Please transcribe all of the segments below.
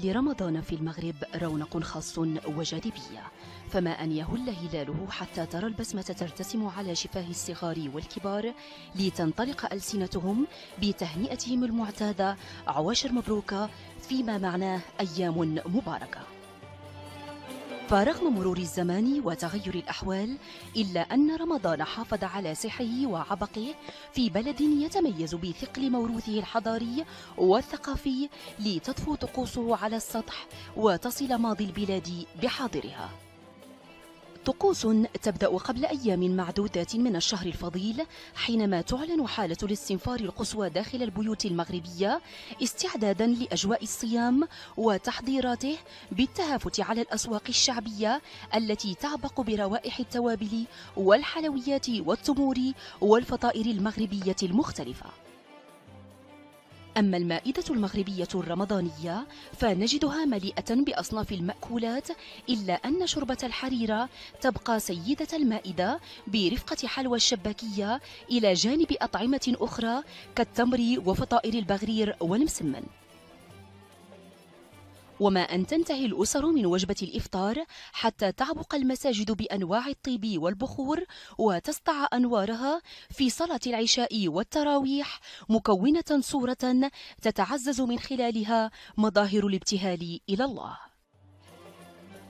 لرمضان في المغرب رونق خاص وجاذبية، فما أن يهل هلاله حتى ترى البسمة ترتسم على شفاه الصغار والكبار لتنطلق ألسنتهم بتهنئتهم المعتادة عواشر مبروكة، فيما معناه أيام مباركة. فرغم مرور الزمان وتغير الأحوال، إلا أن رمضان حافظ على سحره وعبقه في بلد يتميز بثقل موروثه الحضاري والثقافي، لتطفو طقوسه على السطح وتصل ماضي البلاد بحاضرها. طقوس تبدأ قبل أيام معدودات من الشهر الفضيل، حينما تعلن حالة الاستنفار القصوى داخل البيوت المغربية استعدادا لأجواء الصيام وتحضيراته، بالتهافت على الأسواق الشعبية التي تعبق بروائح التوابل والحلويات والتمور والفطائر المغربية المختلفة. أما المائدة المغربية الرمضانية فنجدها مليئة بأصناف المأكولات، إلا أن شوربة الحريرة تبقى سيدة المائدة برفقة حلوى الشباكية، إلى جانب أطعمة أخرى كالتمر وفطائر البغرير والمسمن. وما أن تنتهي الأسر من وجبة الإفطار حتى تعبق المساجد بأنواع الطيب والبخور وتسطع أنوارها في صلاة العشاء والتراويح، مكونة صورة تتعزز من خلالها مظاهر الابتهال إلى الله.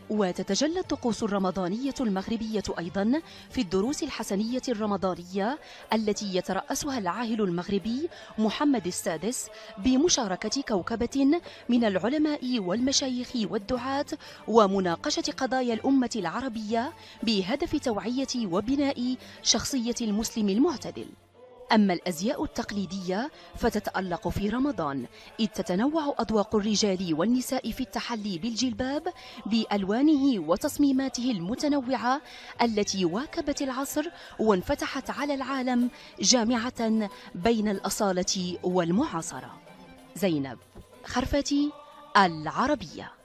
وتتجلى الطقوس الرمضانية المغربية أيضا في الدروس الحسنية الرمضانية التي يترأسها العاهل المغربي محمد السادس، بمشاركة كوكبة من العلماء والمشايخ والدعاة ومناقشة قضايا الأمة العربية بهدف توعية وبناء شخصية المسلم المعتدل. أما الأزياء التقليدية فتتألق في رمضان، إذ تتنوع أذواق الرجال والنساء في التحلي بالجلباب بألوانه وتصميماته المتنوعة التي واكبت العصر وانفتحت على العالم، جامعة بين الأصالة والمعاصرة. زينب خرفاتي، العربية.